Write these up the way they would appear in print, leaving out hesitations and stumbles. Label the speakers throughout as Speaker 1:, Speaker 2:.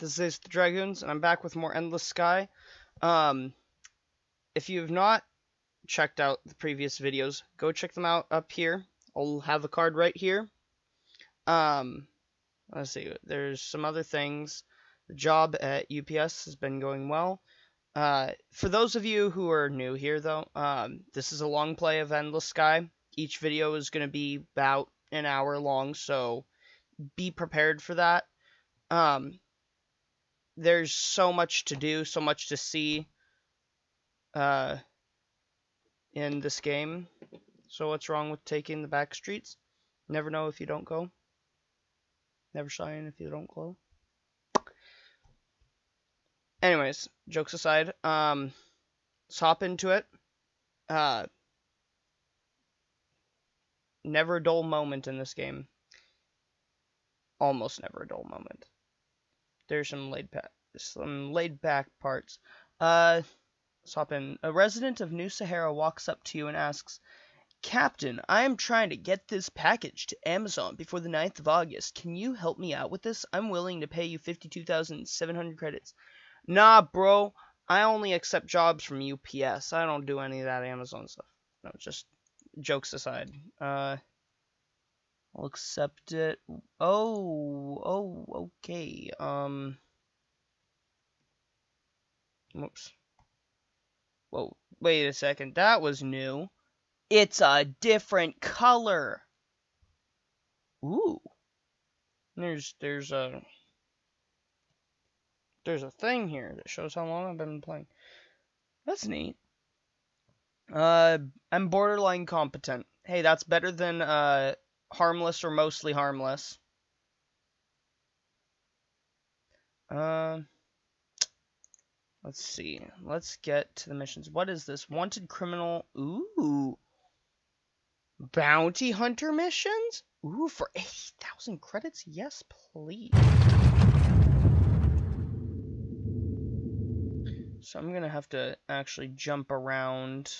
Speaker 1: This is AceoftheDragoons, and I'm back with more Endless Sky. If you have not checked out the previous videos, go check them out up here. I'll have a card right here. Let's see, there's some other things. The job at UPS has been going well. For those of you who are new here, though, this is a long play of Endless Sky. Each video is going to be about an hour long, so be prepared for that. There's so much to do, so much to see in this game. So what's wrong with taking the back streets? Never know if you don't go. Never shine if you don't glow. Anyways, jokes aside, let's hop into it. Never a dull moment in this game. Almost never a dull moment. There's some laid back parts. Let's hop in. A resident of New Sahara walks up to you and asks, "Captain, I am trying to get this package to Amazon before the 9th of August. Can you help me out with this? I'm willing to pay you 52,700 credits. Nah, bro. I only accept jobs from UPS. I don't do any of that Amazon stuff." No, just jokes aside. I'll accept it. Oh, okay. Whoops. Whoa, wait a second. That was new. It's a different color. Ooh. There's a thing here that shows how long I've been playing. That's neat. I'm borderline competent. Hey, that's better than harmless or mostly harmless. Let's see. Let's get to the missions. What is this? Wanted criminal. Ooh. Bounty hunter missions? Ooh, for 80,000 credits? Yes, please. So I'm gonna have to actually jump around.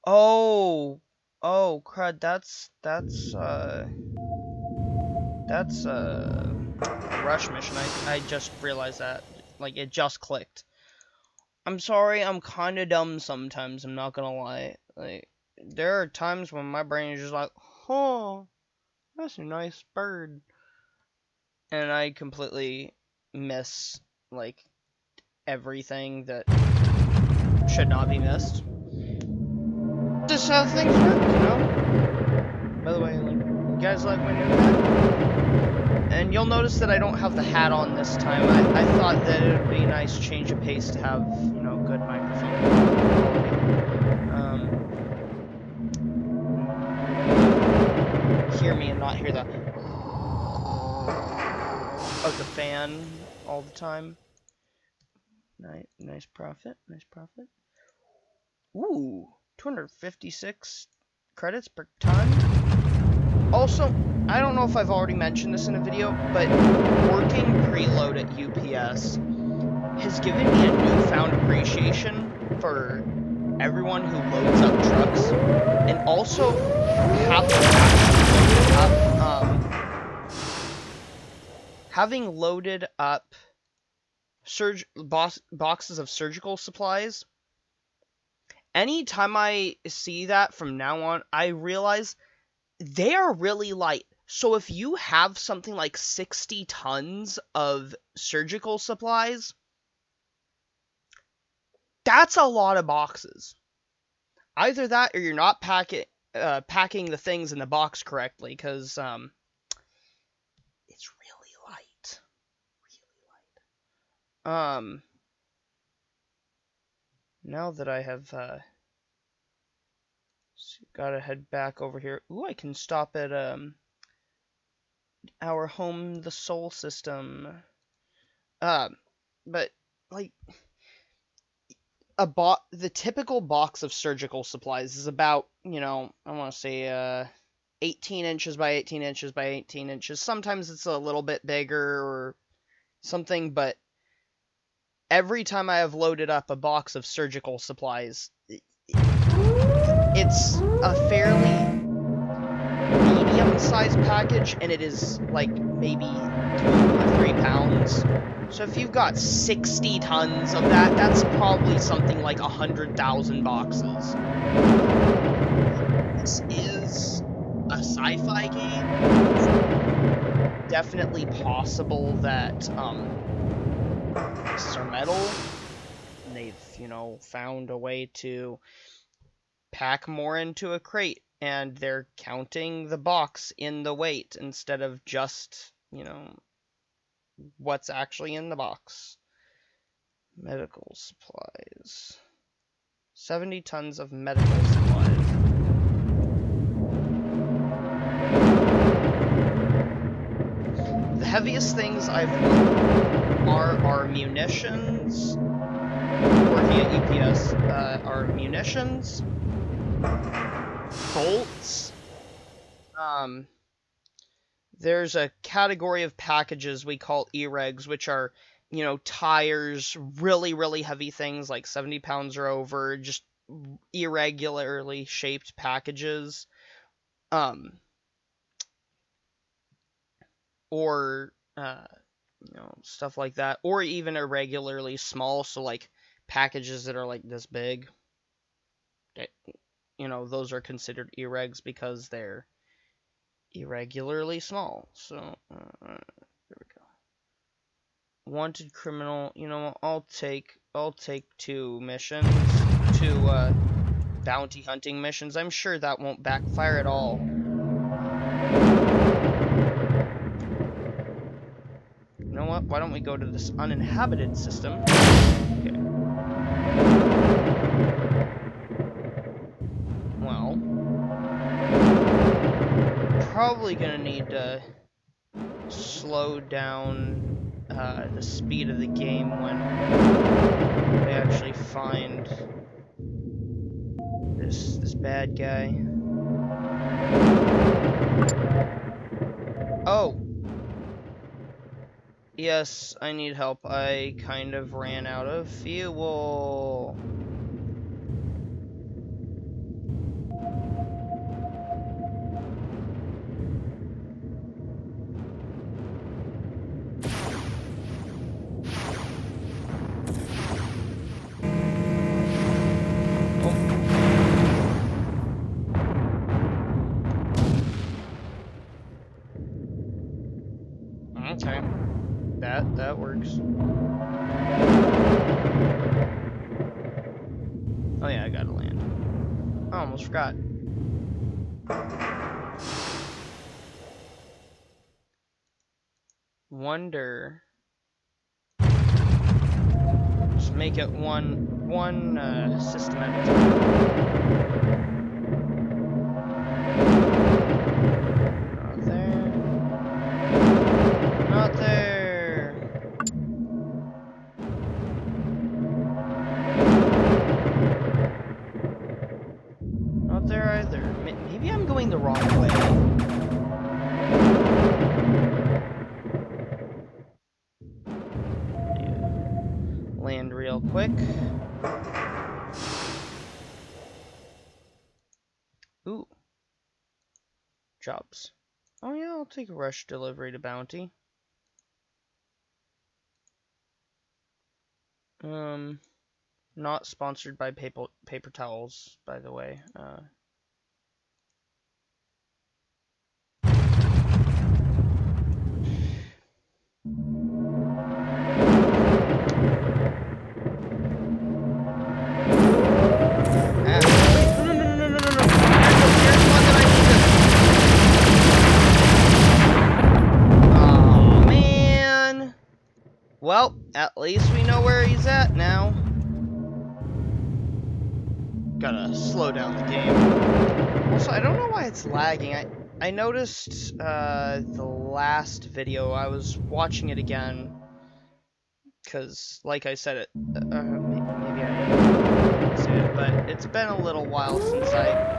Speaker 1: Oh, crud, that's a rush mission. I just realized that. Like, it just clicked. I'm sorry, I'm kinda dumb sometimes, I'm not gonna lie. Like, there are times when my brain is just like, oh, that's a nice bird. And I completely miss, like, everything that should not be missed. Just how things work, you know? By the way, like, you guys like my new hat? And you'll notice that I don't have the hat on this time. I thought that it would be a nice change of pace to have, you know, good microphone quality. Hear me and not hear the of the fan all the time. Nice profit. Ooh, 256 credits per ton. Also, I don't know if I've already mentioned this in a video, but working preload at UPS has given me a newfound appreciation for everyone who loads up trucks, and also having loaded up boxes of surgical supplies. Anytime I see that from now on, I realize they are really light. So if you have something like 60 tons of surgical supplies, that's a lot of boxes. Either that or you're not packing the things in the box correctly, because it's really light. Now that I have gotta head back over here. Ooh, I can stop at our home, the Soul System. But like the typical box of surgical supplies is about, you know, I want to say 18 inches by 18 inches by 18 inches. Sometimes it's a little bit bigger or something, but every time I have loaded up a box of surgical supplies, it's a fairly medium-sized package, and it is, like, maybe or 3 pounds. So if you've got 60 tons of that, that's probably something like 100,000 boxes. This is a sci-fi game. Definitely possible that pieces are metal. And they've, you know, found a way to pack more into a crate, and they're counting the box in the weight instead of just, you know, what's actually in the box. Medical supplies. 70 tons of medical supplies. The heaviest things I've looked are munitions. Working at UPS, are munitions, bolts. There's a category of packages we call E-regs, which are, you know, tires, really, really heavy things like 70 pounds or over, just irregularly shaped packages. Or, you know, stuff like that. Or even irregularly small, so like packages that are like this big. You know, those are considered E-regs because they're irregularly small. So, there we go. Wanted criminal. You know, I'll take 2 missions, 2 bounty hunting missions. I'm sure that won't backfire at all. You know what? Why don't we go to this uninhabited system? Okay. Well, probably gonna need to slow down the speed of the game when we actually find this bad guy. Oh! Yes, I need help. I kind of ran out of fuel. Okay. That works. Oh yeah, I gotta land. I almost forgot. Wonder. Just make it one system at a time. Not there. Not there. Not there either. Maybe I'm going the wrong way. Land real quick. Ooh. Jobs. Oh yeah, I'll take a rush delivery to bounty. Not sponsored by paper towels, by the way. Well, at least we know where he's at now. Gotta slow down the game. Also, I don't know why it's lagging. I noticed the last video, I was watching it again, because, like I said, maybe I didn't say it, but it's been a little while since I...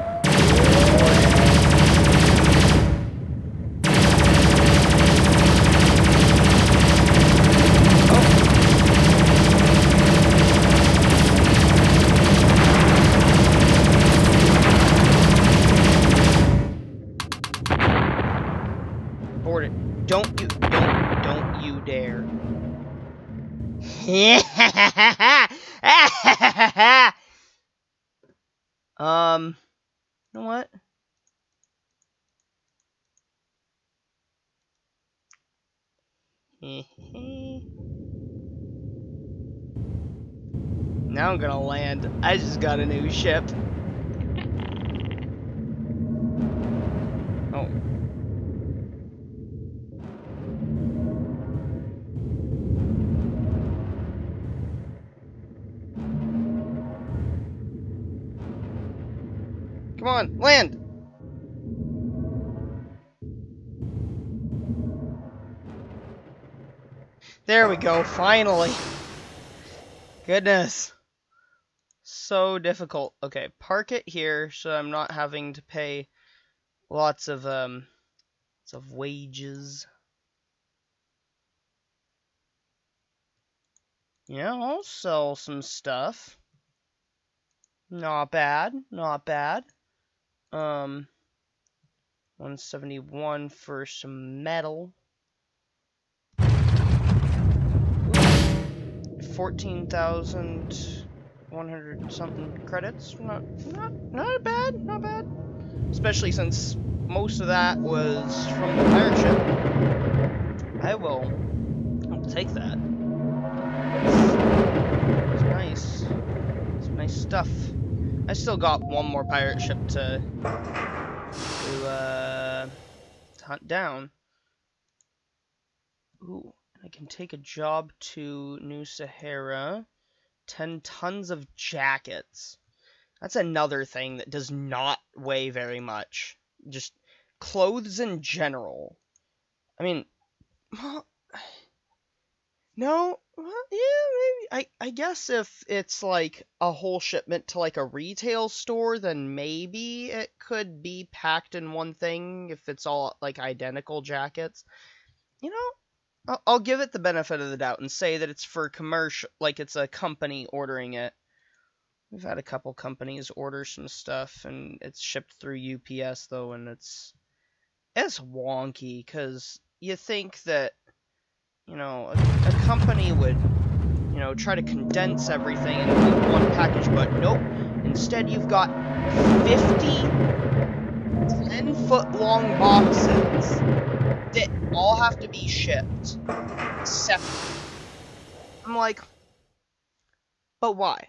Speaker 1: Don't You know what? Now I'm gonna land. I just got a new ship. Oh. Come on, land! There we go, finally. Goodness. So difficult. Okay, park it here so I'm not having to pay lots of wages. Yeah, I'll sell some stuff. Not bad, not bad. 171 for some metal. 14,100 something credits. Not bad, not bad. Especially since most of that was from the pirate ship. I'll take that. It's nice. It's nice stuff. I still got one more pirate ship to hunt down. Ooh, I can take a job to New Sahara. 10 tons of jackets. That's another thing that does not weigh very much. Just clothes in general. I mean, no, yeah, maybe. I guess if it's like a whole shipment to like a retail store, then maybe it could be packed in one thing if it's all like identical jackets. You know, I'll give it the benefit of the doubt and say that it's for commercial, like it's a company ordering it. We've had a couple companies order some stuff, and it's shipped through UPS though, and it's wonky because you think that a company would try to condense everything into like one package, but nope. Instead, you've got 50 10-foot long boxes that all have to be shipped separately. I'm like, but why?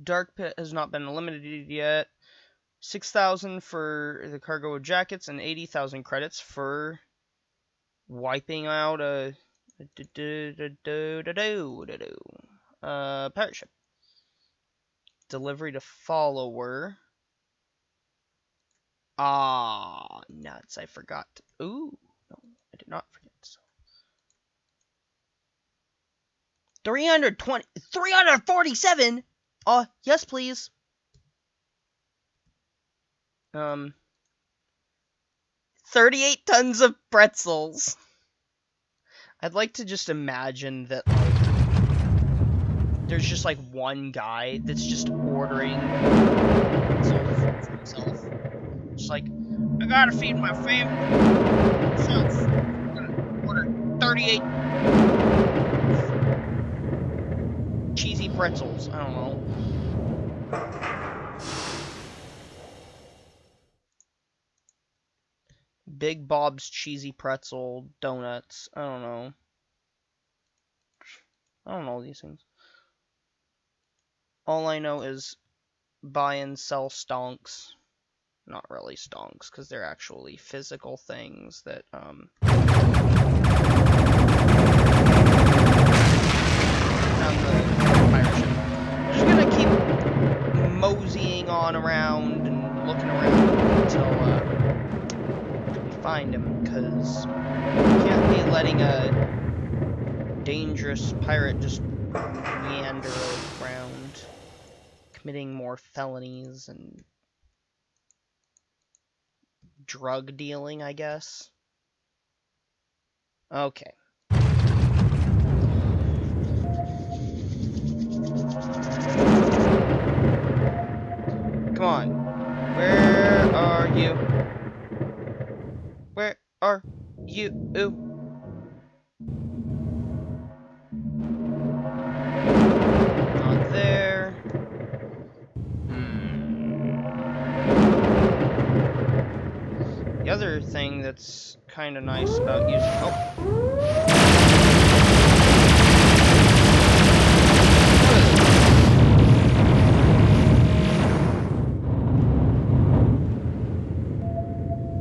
Speaker 1: Dark Pit has not been eliminated yet. 6,000 for the cargo of jackets and 80,000 credits for wiping out a pirate ship. Delivery to follower. Ah, nuts! I forgot. Ooh, no, I did not forget. 347. Yes, please. 38 tons of pretzels. I'd like to just imagine that, like, there's just, like, one guy that's just ordering pretzels for himself. Just like, I gotta feed my family. Myself. I'm gonna order 38 cheesy pretzels. I don't know. Big Bob's cheesy pretzel donuts. I don't know. I don't know these things. All I know is buy and sell stonks. Not really stonks, because they're actually physical things that, I'm just gonna keep moseying on around and looking around until, we find him, because we can't be letting a dangerous pirate just meander around, committing more felonies and drug dealing, I guess. Okay. Come on. Where are you? Where are you? that's kind of nice about using... Oh!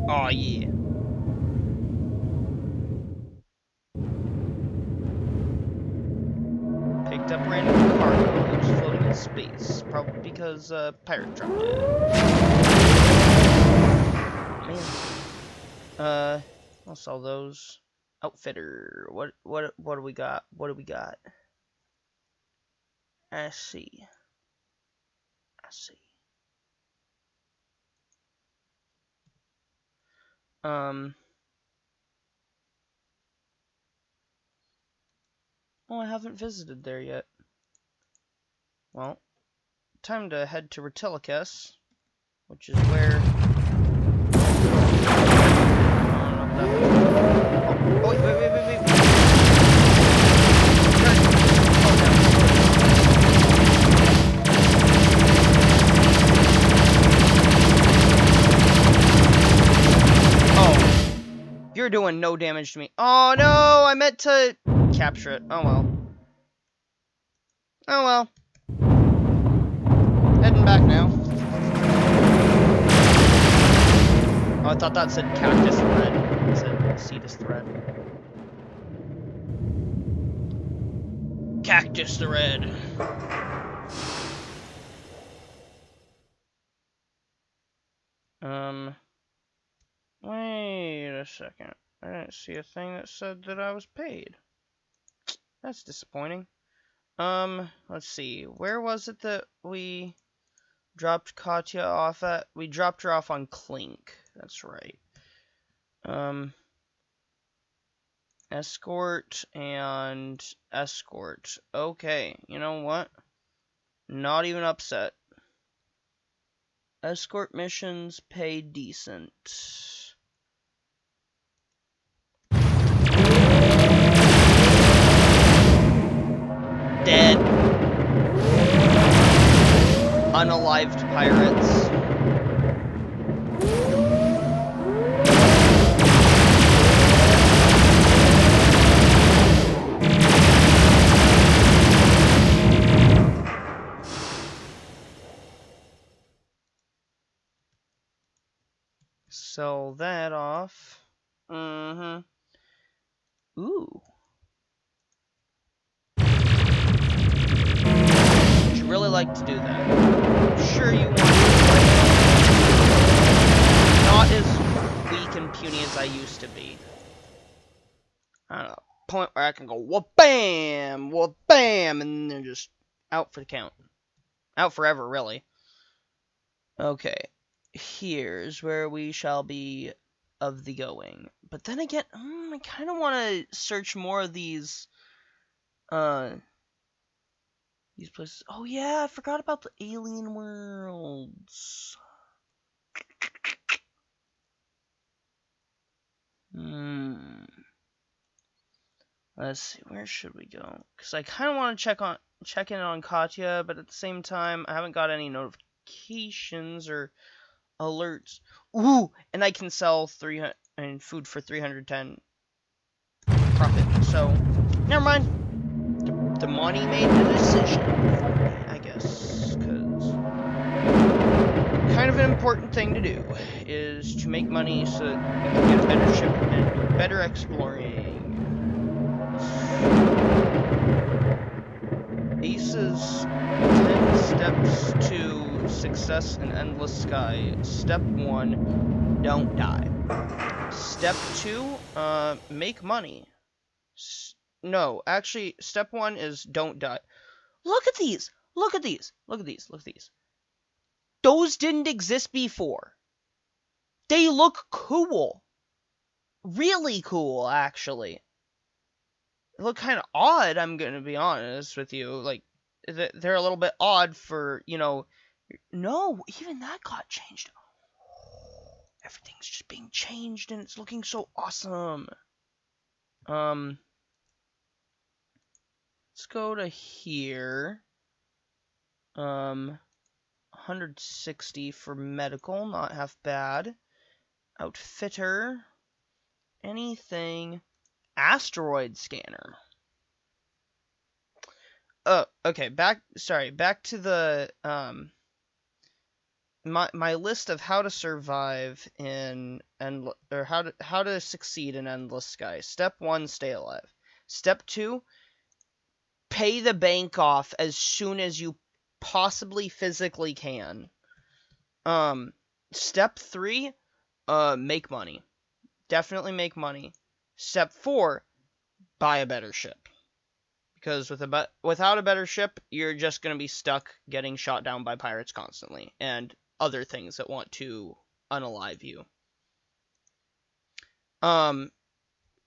Speaker 1: Oh yeah. Picked up random cargo that was floating in space, probably because a pirate dropped it. Man. I'll sell those. Outfitter. What do we got? What do we got? I see. Oh, I haven't visited there yet. Well, time to head to Archeologist, which is where... Oh, wait. Oh, you're doing no damage to me. Oh no, I meant to capture it. Oh well. Oh well. Heading back now. Oh, I thought that said cactus thread. It said cetus thread. Cactus thread. Wait a second. I didn't see a thing that said that I was paid. That's disappointing. Let's see. Where was it that we dropped Katya off at? We dropped her off on Clink. That's right. Escort and escort. Okay, you know what? Not even upset. Escort missions pay decent. Dead. Unalived pirates. Sell that off. Ooh. Would you really like to do that? Sure you want to. Not as weak and puny as I used to be. I don't know. Point where I can go wha-bam, wha-bam, and they're just out for the count. Out forever, really. Okay. Here's where we shall be of the going. But then again, I kind of want to search more of these places. Oh yeah, I forgot about the alien worlds. Let's see, where should we go? Because I kind of want to check in on Katya, but at the same time, I haven't got any notifications or alerts. Ooh, and I can sell food for 310 profit. So, never mind. The money made the decision for me, I guess, because kind of an important thing to do is to make money so that we can get a better ship and do better exploring. Ace's 10 steps to success in Endless Sky. Step 1, don't die. Step 2, make money. No, actually, step 1 is don't die. Look at these! Look at these! Look at these! Look at these! Those didn't exist before. They look cool. Really cool, actually. They look kind of odd, I'm gonna be honest with you. Like, they're a little bit odd for, you know... No, even that got changed. Everything's just being changed, and it's looking so awesome. Let's go to here. 160 for medical, not half bad. Outfitter. anything. Asteroid scanner. Oh, okay. Back to the my list of how to survive in or how to succeed in Endless Sky. Step 1, stay alive. Step 2, pay the bank off as soon as you possibly physically can. Step 3, make money. Definitely make money. Step 4, buy a better ship. Because without a better ship, you're just going to be stuck getting shot down by pirates constantly. And other things that want to unalive you.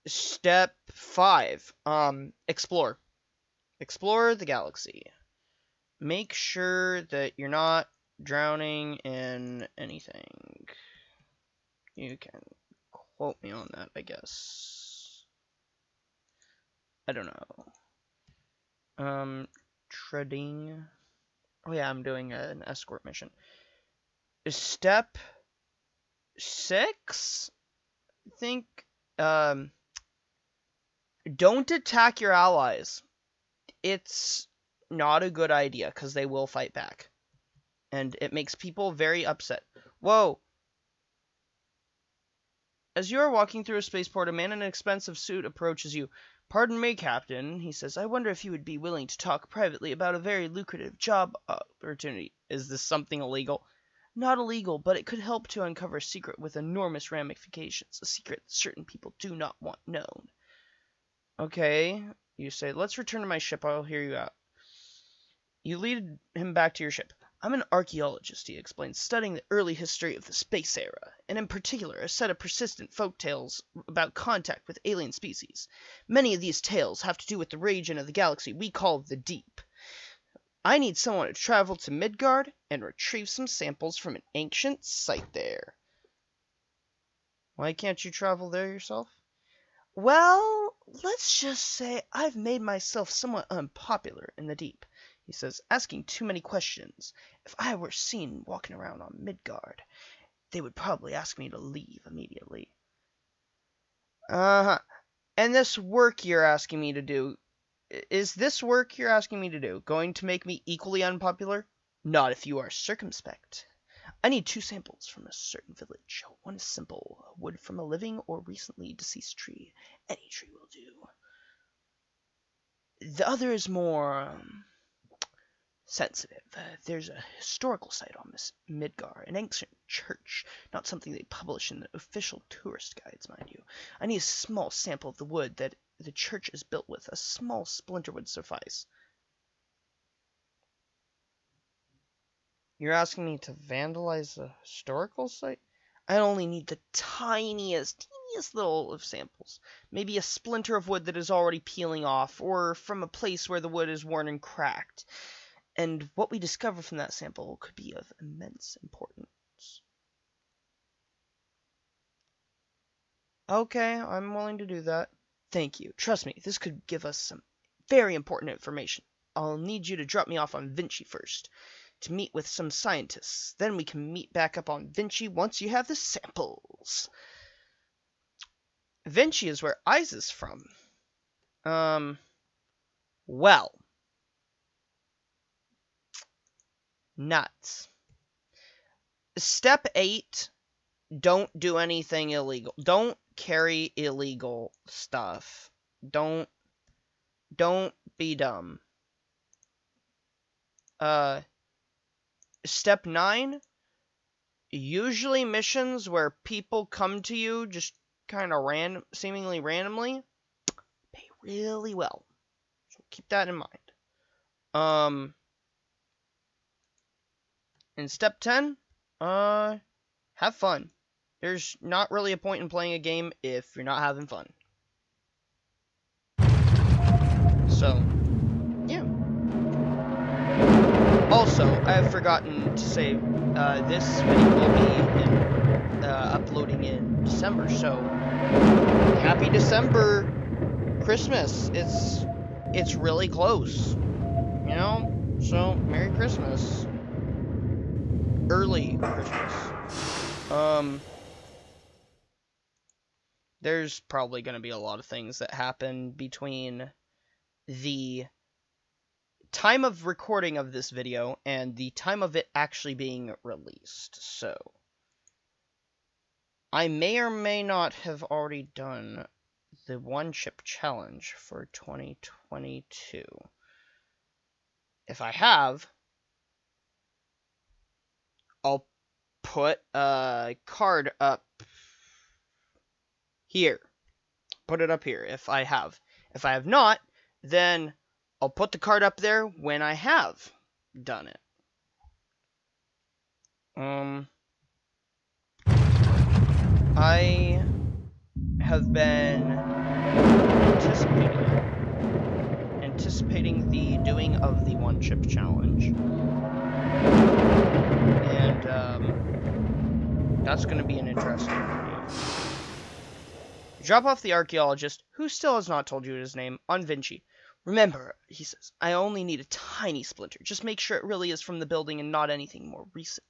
Speaker 1: Step 5. Explore. Explore the galaxy. Make sure that you're not drowning in anything. You can quote me on that, I guess. I don't know. Treading. Oh yeah, I'm doing an escort mission. Step 6, I think. Don't attack your allies. It's not a good idea, because they will fight back. And it makes people very upset. Whoa! As you are walking through a spaceport, a man in an expensive suit approaches you. "Pardon me, Captain," he says. "I wonder if you would be willing to talk privately about a very lucrative job opportunity." Is this something illegal? Not illegal, but it could help to uncover a secret with enormous ramifications. A secret that certain people do not want known. Okay, you say, "Let's return to my ship. I'll hear you out." You lead him back to your ship. "I'm an archaeologist," he explains, "studying the early history of the space era, and in particular a set of persistent folk tales about contact with alien species. Many of these tales have to do with the region of the galaxy we call the Deep. I need someone to travel to Midgard and retrieve some samples from an ancient site there." Why can't you travel there yourself? "Well, let's just say I've made myself somewhat unpopular in the Deep," he says, "asking too many questions. If I were seen walking around on Midgard, they would probably ask me to leave immediately." Uh-huh. And this work you're asking me to do, is this work you're asking me to do going to make me equally unpopular? Not if you are circumspect. I need 2 samples from a certain village. One is simple, wood from a living or recently deceased tree. Any tree will do. The other is more sensitive. There's a historical site on Midgar, an ancient church, not something they publish in the official tourist guides, mind you. I need a small sample of the wood that the church is built with. A small splinter would suffice. You're asking me to vandalize a historical site? I only need the teeniest little of samples. Maybe a splinter of wood that is already peeling off, or from a place where the wood is worn and cracked. And what we discover from that sample could be of immense importance. Okay, I'm willing to do that. Thank you. Trust me, this could give us some very important information. I'll need you to drop me off on Vinci first, to meet with some scientists. Then we can meet back up on Vinci once you have the samples. Vinci is where Eyes is from. Well. Nuts. Step 8, don't do anything illegal. Don't carry illegal stuff. Don't be dumb. Step 9, usually missions where people come to you just kind of seemingly randomly, pay really well. So keep that in mind. In step 10, have fun. There's not really a point in playing a game if you're not having fun. So, yeah. Also, I've forgotten to say, this video will be uploading in December, so happy December, Christmas. It's really close, you know? So, Merry Christmas. Early Christmas. there's probably going to be a lot of things that happen between the time of recording of this video and the time of it actually being released. So, I may or may not have already done the one chip challenge for 2022. If I have, I'll put a card up here. Put it up here if I have. If I have not, then I'll put the card up there when I have done it. I have been anticipating the doing of the one chip challenge, and that's going to be an interesting video. Drop off the archaeologist, who still has not told you his name, on Vinci. Remember, he says, I only need a tiny splinter. Just make sure it really is from the building and not anything more recent.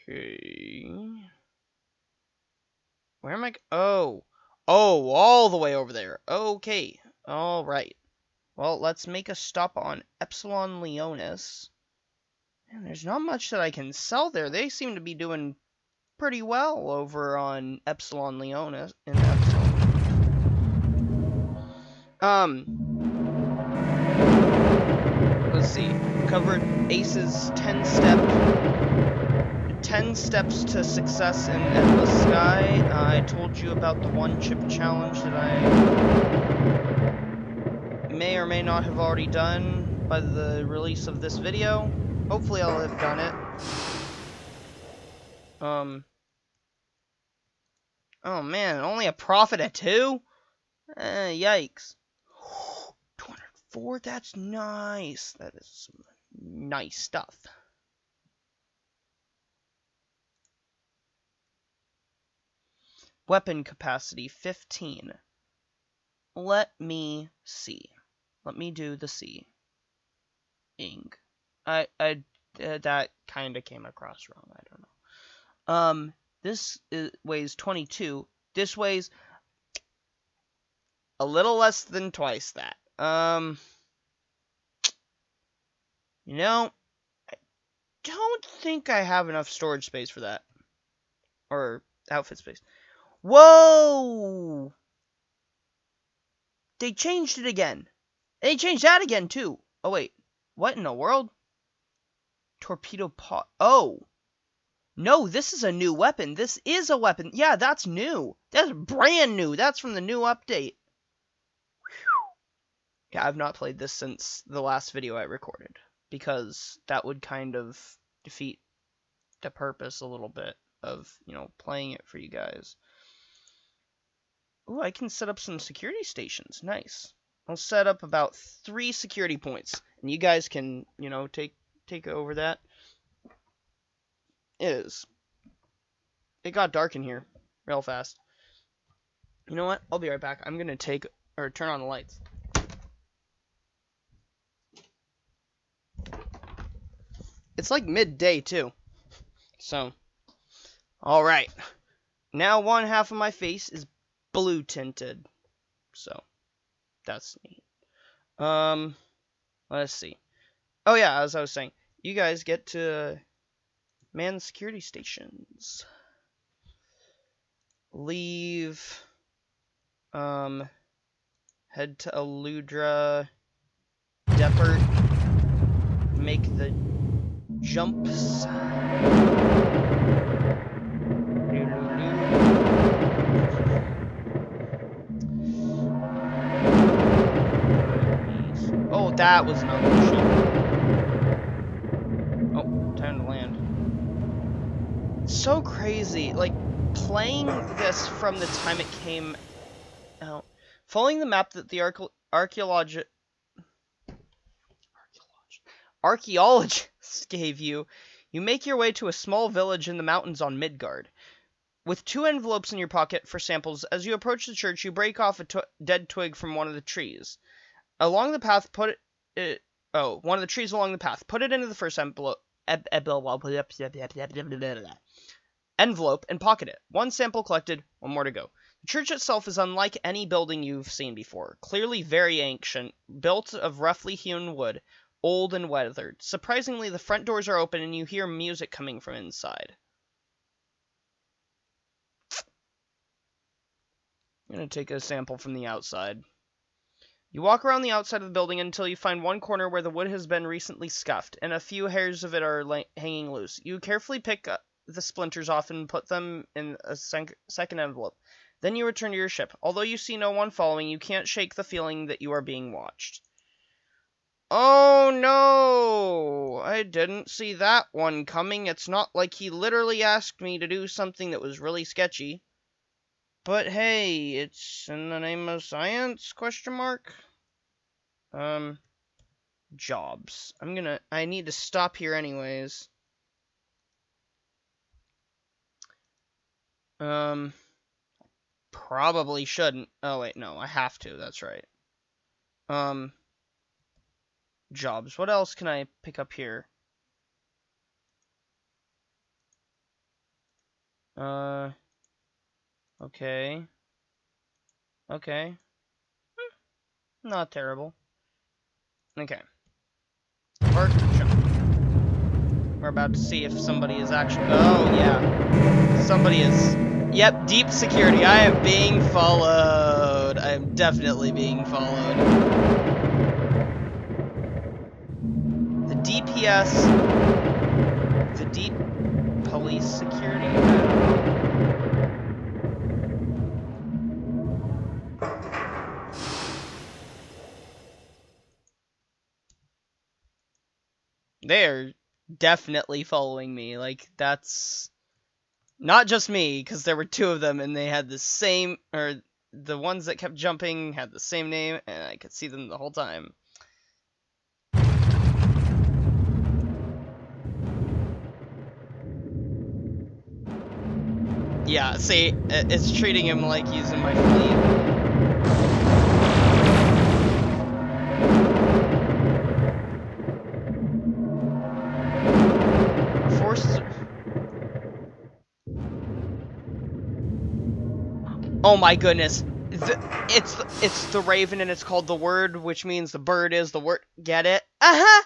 Speaker 1: Okay. Where am I? Oh, all the way over there. Okay. All right. Well, let's make a stop on Epsilon Leonis. And there's not much that I can sell there. They seem to be doing pretty well over on Epsilon Leonis. In Epsilon. Let's see. Covered Ace's 10 steps to success in Endless Sky. I told you about the one chip challenge that I may or may not have already done by the release of this video. Hopefully I'll have done it. Oh man, only a profit at 2? Yikes. 204, that's nice. That is some nice stuff. Weapon capacity 15. Let me see. Let me do the C. Ing. That kind of came across wrong. I don't know. This weighs 22. This weighs a little less than twice that. You know, I don't think I have enough storage space for that. Or outfit space. Whoa! They changed it again. They changed that again, too. Oh, wait. What in the world? Torpedo pod. Oh. No, this is a new weapon. This is a weapon. Yeah, that's new. That's brand new. That's from the new update. Yeah, I've not played this since the last video I recorded, because that would kind of defeat the purpose a little bit of, you know, playing it for you guys. Ooh, I can set up some security stations. Nice. I'll set up about 3 security points, and you guys can, you know, take over that. It got dark in here real fast. You know what? I'll be right back. I'm gonna turn on the lights. It's like midday too. So, all right. Now one half of my face is blue tinted. So, that's neat. Let's see. Oh yeah, as I was saying, you guys get to man the security stations. Leave. Head to Aludra. Depart. Make the jumps. Oh, that was an ugly ship. Oh, time to land. It's so crazy. Like, playing this from the time it came out. Following the map that the archaeologist gave you, you make your way to a small village in the mountains on Midgard. With 2 envelopes in your pocket for samples, as you approach the church, you break off a dead twig from one of the trees. Along the path, one of the trees along the path. Put it into the first envelope. envelope and pocket it. One sample collected, one more to go. The church itself is unlike any building you've seen before. Clearly very ancient, built of roughly hewn wood, old and weathered. Surprisingly, the front doors are open and you hear music coming from inside. I'm going to take a sample from the outside. You walk around the outside of the building until you find one corner where the wood has been recently scuffed, and a few hairs of it are hanging loose. You carefully pick up the splinters off and put them in a second envelope. Then you return to your ship. Although you see no one following, you can't shake the feeling that you are being watched. Oh no! I didn't see that one coming. It's not like he literally asked me to do something that was really sketchy. But hey, it's in the name of science, question mark? Jobs. I need to stop here anyways. Probably shouldn't. Oh wait, no, I have to, that's right. Jobs. What else can I pick up here? Okay. Okay. Not terrible. Okay. Park jump. We're about to see if somebody is actually... Oh, yeah. Somebody is... Yep, deep security. I am being followed. I am definitely being followed. The DPS... The deep police security? I don't know. They're definitely following me. Like, that's not just me, because there were two of them and they had the same, or the ones that kept jumping had the same name and I could see them the whole time. Yeah, see, it's treating him like he's in my fleet. Oh my goodness. It's the raven and it's called the word, which means the bird is the word. Get it? Uh-huh!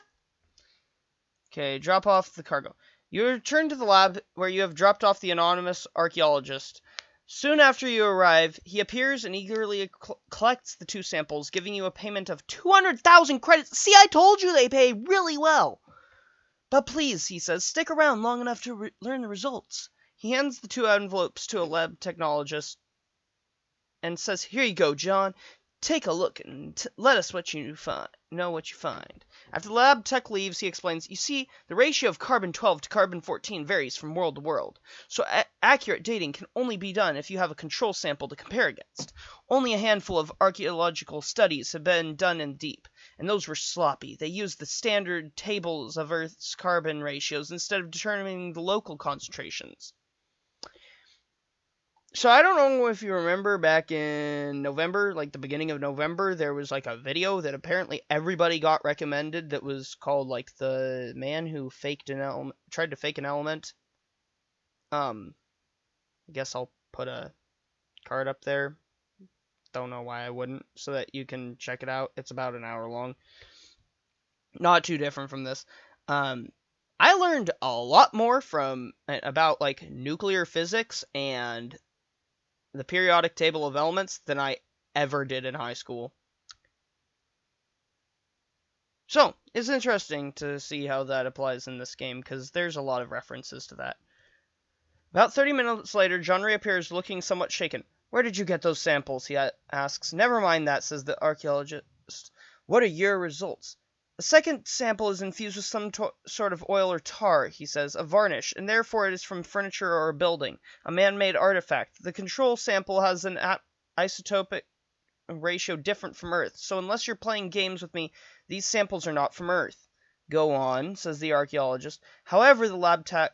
Speaker 1: Okay, drop off the cargo. You return to the lab where you have dropped off the anonymous archaeologist. Soon after you arrive, he appears and eagerly collects the 2 samples, giving you a payment of 200,000 credits. See, I told you they pay really well. But please, he says, stick around long enough to learn the results. He hands the 2 envelopes to a lab technologist and says, "Here you go, John. Take a look and let us know what you find." After the lab tech leaves, he explains, "You see, the ratio of carbon-12 to carbon-14 varies from world to world, so accurate dating can only be done if you have a control sample to compare against. Only a handful of archaeological studies have been done in deep, and those were sloppy. They used the standard tables of Earth's carbon ratios instead of determining the local concentrations." So I don't know if you remember back in November, like the beginning of November, there was like a video that apparently everybody got recommended that was called like the man who tried to fake an element. I guess I'll put a card up there. Don't know why I wouldn't, so that you can check it out. It's about an hour long. Not too different from this. I learned a lot more about like nuclear physics and the periodic table of elements than I ever did in high school. So, it's interesting to see how that applies in this game, because there's a lot of references to that. About 30 minutes later, John reappears looking somewhat shaken. "Where did you get those samples?" he asks. "Never mind that," says the archaeologist. "What are your results?" "The second sample is infused with some sort of oil or tar," he says, "a varnish, and therefore it is from furniture or a building, a man-made artifact. The control sample has an isotopic ratio different from Earth, so unless you're playing games with me, these samples are not from Earth." "Go on," says the archaeologist. "However, the lab tech,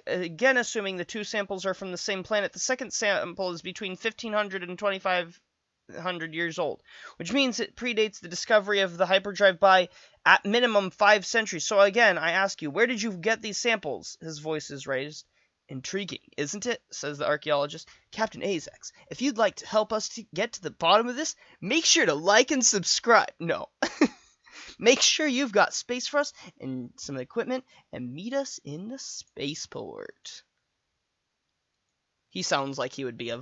Speaker 1: again assuming the 2 samples are from the same planet, the second sample is between 1500 and 2500 years old, which means it predates the discovery of the hyperdrive by, at minimum, 5 centuries. So again, I ask you, where did you get these samples?" His voice is raised. Intriguing, isn't it? Says the archaeologist. Captain Azax, if you'd like to help us to get to the bottom of this, make sure to like and subscribe. No. Make sure you've got space for us and some equipment, and meet us in the spaceport. He sounds like he would be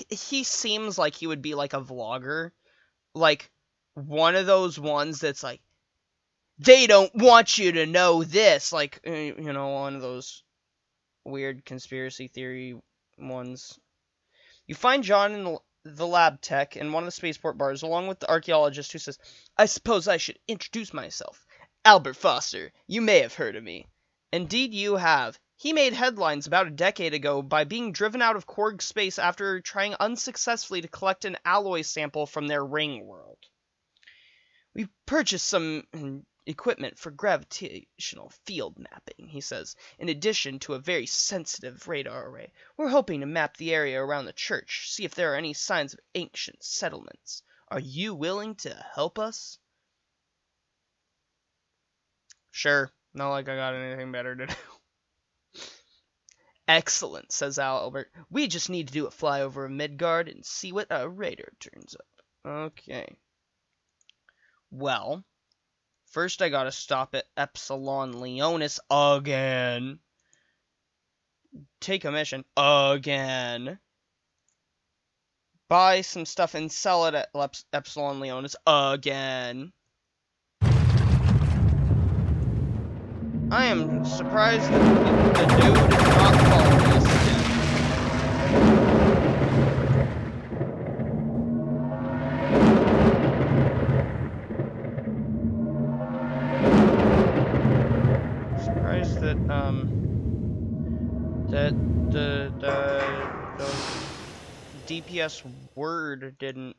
Speaker 1: he seems like he would be like a vlogger. Like, one of those ones that's like, they don't want you to know this. Like, you know, one of those weird conspiracy theory ones. You find John in the lab tech in one of the spaceport bars, along with the archaeologist, who says, I suppose I should introduce myself. Albert Foster, you may have heard of me. Indeed you have. He made headlines about a decade ago by being driven out of Korg space after trying unsuccessfully to collect an alloy sample from their ring world. We've purchased some equipment for gravitational field mapping, he says, in addition to a very sensitive radar array. We're hoping to map the area around the church, see if there are any signs of ancient settlements. Are you willing to help us? Sure. Not like I got anything better to do. Excellent, says Albert. We just need to do a flyover of Midgard and see what our radar turns up. Okay. Well, first I gotta stop at Epsilon Leonis again. Take a mission again. Buy some stuff and sell it at Epsilon Leonis again. I am surprised that the dude is not following us again. Surprised that the DPS word didn't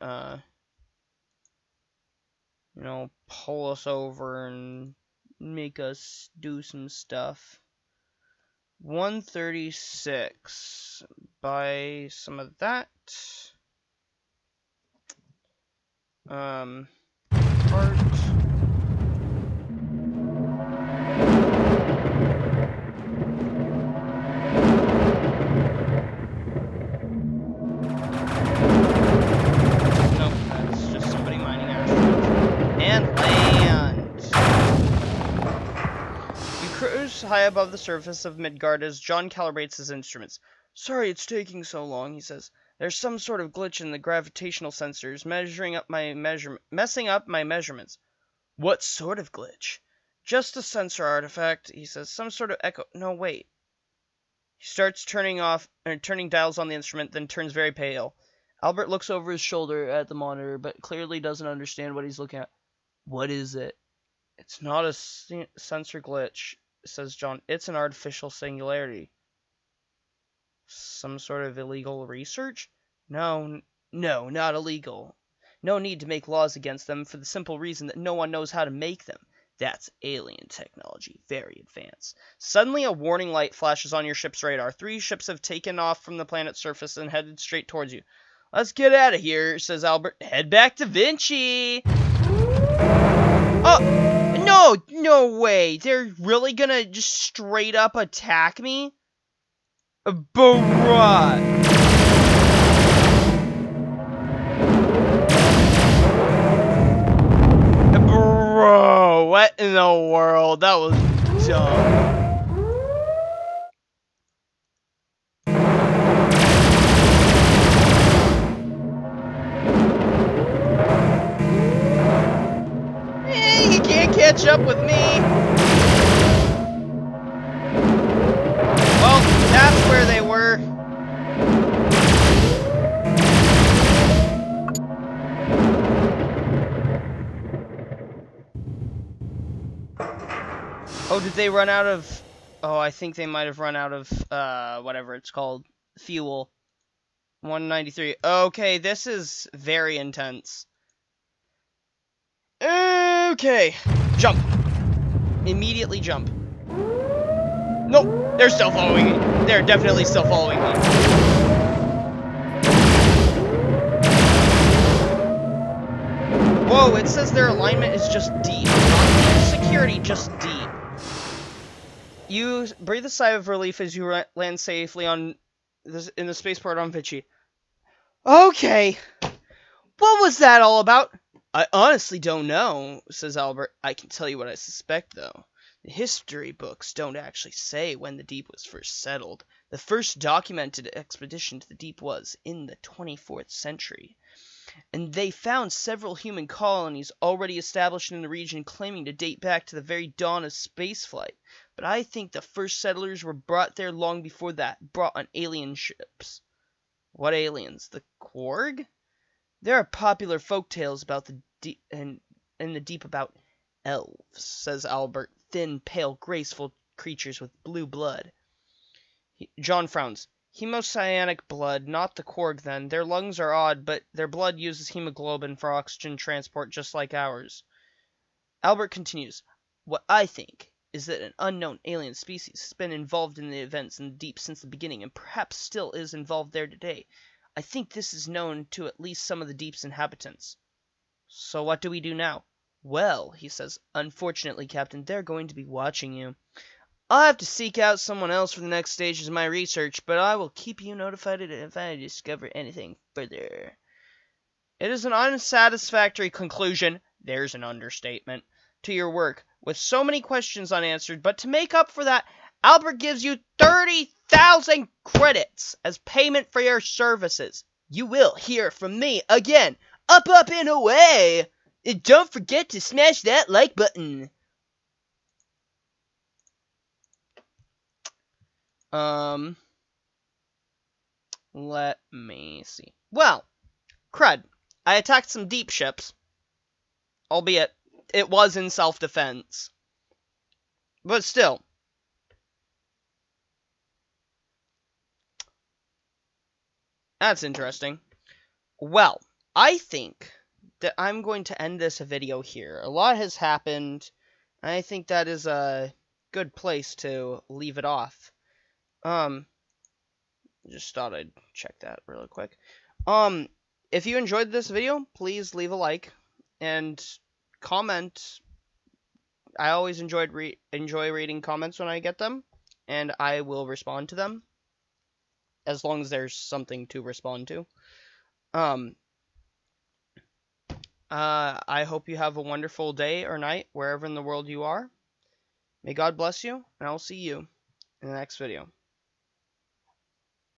Speaker 1: you know, pull us over and make us do some stuff. 136. Buy some of that. Part. Nope, that's just somebody mining asteroids. And land! We cruise high above the surface of Midgard as John calibrates his instruments. Sorry it's taking so long, he says. There's some sort of glitch in the gravitational sensors, messing up my measurements. What sort of glitch? Just a sensor artifact, he says. Some sort of echo. No, wait. He starts turning dials on the instrument, then turns very pale. Albert looks over his shoulder at the monitor, but clearly doesn't understand what he's looking at. What is it? It's not a sensor glitch, says John. It's an artificial singularity. Some sort of illegal research? No, not illegal. No need to make laws against them for the simple reason that no one knows how to make them. That's alien technology, very advanced. Suddenly a warning light flashes on your ship's radar. 3 ships have taken off from the planet's surface and headed straight towards you. Let's get out of here, says Albert. Head back to Vinci. Oh, no way. They're really gonna just straight up attack me? Bruh. Bro, what in the world? That was dumb. You can't catch up with me. Well, that's where they were. Oh, did they run out of... Oh, I think they might have run out of, whatever it's called. Fuel. 193. Okay, this is very intense. Okay. Jump. Immediately jump. Nope. They're still following me. They're definitely still following me. Whoa, it says their alignment is just deep. Not security, just deep. You breathe a sigh of relief as you land safely in the spaceport on Vichy. Okay, what was that all about? I honestly don't know, says Albert. I can tell you what I suspect, though. The history books don't actually say when the deep was first settled. The first documented expedition to the deep was in the 24th century. And they found several human colonies already established in the region, claiming to date back to the very dawn of spaceflight. But I think the first settlers were brought there long before that, brought on alien ships. What aliens? The Quarg? There are popular folk tales about the deep and in the deep about elves, says Albert, thin, pale, graceful creatures with blue blood. John frowns. Hemocyanic blood, not the Quarg then. Their lungs are odd, but their blood uses hemoglobin for oxygen transport just like ours. Albert continues. What I think is that an unknown alien species has been involved in the events in the deep since the beginning, and perhaps still is involved there today. I think this is known to at least some of the deep's inhabitants. So what do we do now? Well, he says, unfortunately, Captain, they're going to be watching you. I'll have to seek out someone else for the next stages of my research, but I will keep you notified if I discover anything further. It is an unsatisfactory conclusion, there's an understatement, to your work, with so many questions unanswered, but to make up for that, Albert gives you 30,000 credits as payment for your services. You will hear from me again. Up, up, and away! And don't forget to smash that like button. Let me see. Well, crud. I attacked some deep ships. Albeit, it was in self-defense. But still. That's interesting. Well, I think that I'm going to end this video here. A lot has happened. And I think that is a good place to leave it off. Just thought I'd check that really quick. If you enjoyed this video, please leave a like and comment. I always enjoy reading comments when I get them, and I will respond to them as long as there's something to respond to. I hope you have a wonderful day or night wherever in the world you are. May God bless you, and I'll see you in the next video.